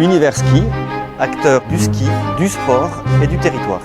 Univers Ski, acteur du ski, du sport et du territoire.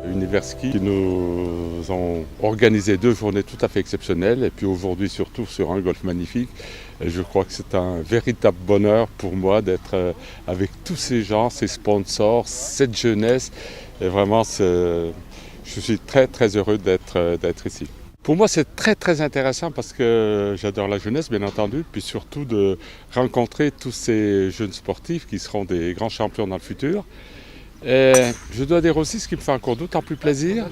Univers Ski qui nous ont organisé 2 journées tout à fait exceptionnelles et puis aujourd'hui surtout sur un golf magnifique. Et je crois que c'est un véritable bonheur pour moi d'être avec tous ces gens, ces sponsors, cette jeunesse. Et vraiment, je suis très très heureux d'être ici. Pour moi, c'est très très intéressant parce que j'adore la jeunesse, bien entendu, puis surtout de rencontrer tous ces jeunes sportifs qui seront des grands champions dans le futur. Et je dois dire aussi, ce qui me fait encore d'autant plus plaisir,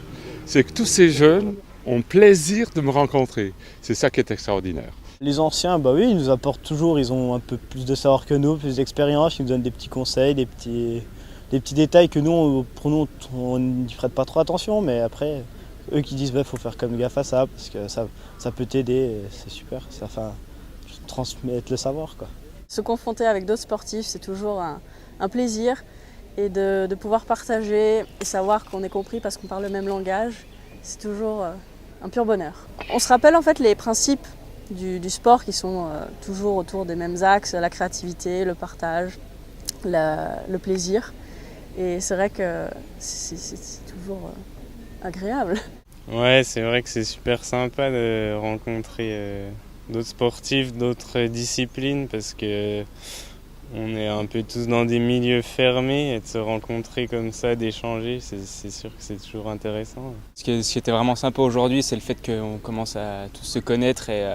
c'est que tous ces jeunes ont plaisir de me rencontrer. C'est ça qui est extraordinaire. Les anciens, bah oui, ils nous apportent toujours, ils ont un peu plus de savoir que nous, plus d'expérience, ils nous donnent des petits conseils, des petits détails que nous, pour nous, on n'y prête pas trop attention, mais après, eux qui disent, bah, faut faire comme gaffe à ça, parce que ça peut t'aider, c'est super, ça fait transmettre le savoir, quoi. Se confronter avec d'autres sportifs, c'est toujours un plaisir. Et de pouvoir partager et savoir qu'on est compris parce qu'on parle le même langage, c'est toujours un pur bonheur. On se rappelle en fait les principes du sport qui sont toujours autour des mêmes axes, la créativité, le partage, le plaisir. Et c'est vrai que c'est toujours agréable. Ouais, c'est vrai que c'est super sympa de rencontrer d'autres sportifs, d'autres disciplines parce que on est un peu tous dans des milieux fermés et de se rencontrer comme ça, d'échanger, c'est sûr que c'est toujours intéressant. Ce qui était vraiment sympa aujourd'hui, c'est le fait qu'on commence à tous se connaître et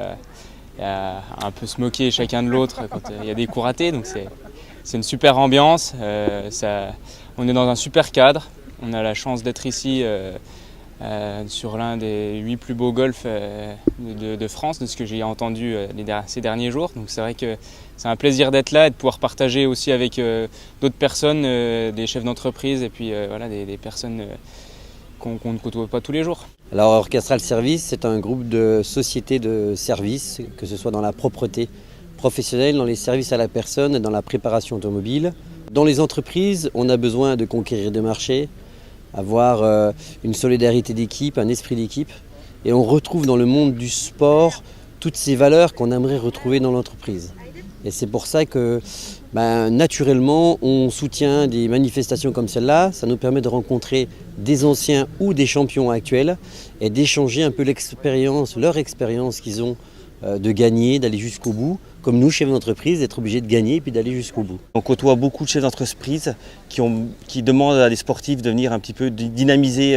à un peu se moquer chacun de l'autre quand il y a des coups ratés. Donc c'est une super ambiance, on est dans un super cadre, on a la chance d'être ici sur l'un des 8 plus beaux golfs de France, de ce que j'ai entendu ces derniers jours. Donc c'est vrai que c'est un plaisir d'être là et de pouvoir partager aussi avec d'autres personnes, des chefs d'entreprise et puis voilà, des personnes qu'on ne côtoie pas tous les jours. Alors Orchestral Service, c'est un groupe de sociétés de services, que ce soit dans la propreté professionnelle, dans les services à la personne, dans la préparation automobile. Dans les entreprises, on a besoin de conquérir des marchés, avoir une solidarité d'équipe, un esprit d'équipe. Et on retrouve dans le monde du sport toutes ces valeurs qu'on aimerait retrouver dans l'entreprise. Et c'est pour ça que naturellement, on soutient des manifestations comme celle-là. Ça nous permet de rencontrer des anciens ou des champions actuels et d'échanger un peu leur expérience qu'ils ont de gagner, d'aller jusqu'au bout, comme nous, chefs d'entreprise, d'être obligés de gagner et puis d'aller jusqu'au bout. On côtoie beaucoup de chefs d'entreprise qui demandent à des sportifs de venir un petit peu dynamiser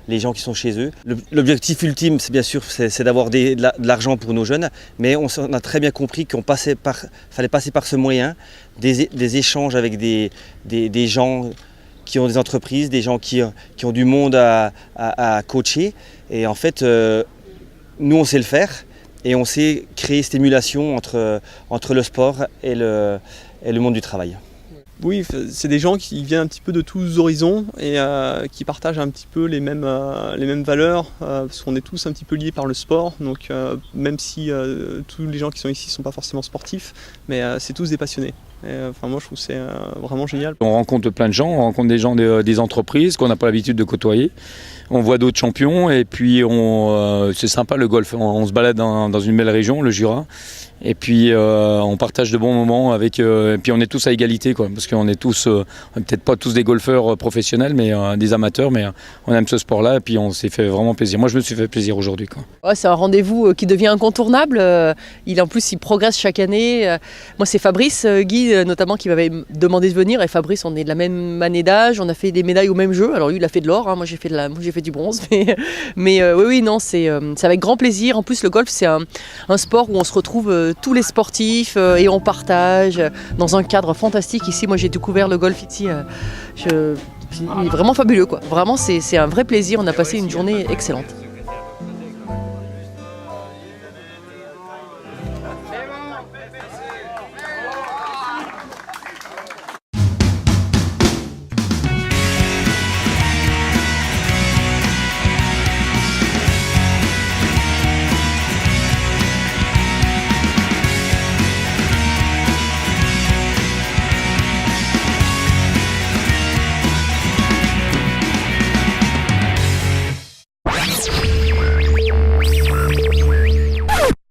les gens qui sont chez eux. L'objectif ultime, c'est bien sûr, c'est d'avoir de l'argent pour nos jeunes, mais on a très bien compris qu'il fallait passer par ce moyen, des échanges avec des gens qui ont des entreprises, des gens qui ont du monde à coacher. Et en fait, nous, on sait le faire. Et on sait créer cette émulation entre le sport et le monde du travail. Oui, c'est des gens qui viennent un petit peu de tous horizons et qui partagent un petit peu les mêmes valeurs, parce qu'on est tous un petit peu liés par le sport. Donc même si tous les gens qui sont ici ne sont pas forcément sportifs, mais c'est tous des passionnés. Et, moi je trouve que c'est vraiment génial. On rencontre plein de gens, on rencontre des gens des entreprises qu'on n'a pas l'habitude de côtoyer. On voit d'autres champions et puis c'est sympa le golf. On se balade dans une belle région, le Jura. Et puis on partage de bons moments et puis on est tous à égalité quoi, parce qu'on est tous, peut-être pas tous des golfeurs professionnels, mais des amateurs, mais on aime ce sport-là et puis on s'est fait vraiment plaisir. Moi je me suis fait plaisir aujourd'hui quoi. Ouais, c'est un rendez-vous qui devient incontournable. En plus il progresse chaque année. Moi c'est Fabrice Guy notamment qui m'avait demandé de venir, et Fabrice on est de la même année d'âge, on a fait des médailles au même jeu. Alors lui il a fait de l'or, hein, moi j'ai fait du bronze, mais oui non c'est avec grand plaisir. En plus le golf c'est un sport où on se retrouve tous les sportifs et on partage dans un cadre fantastique. Ici, moi j'ai découvert le golf ici, il est vraiment fabuleux quoi. Vraiment c'est un vrai plaisir, on a passé une journée excellente.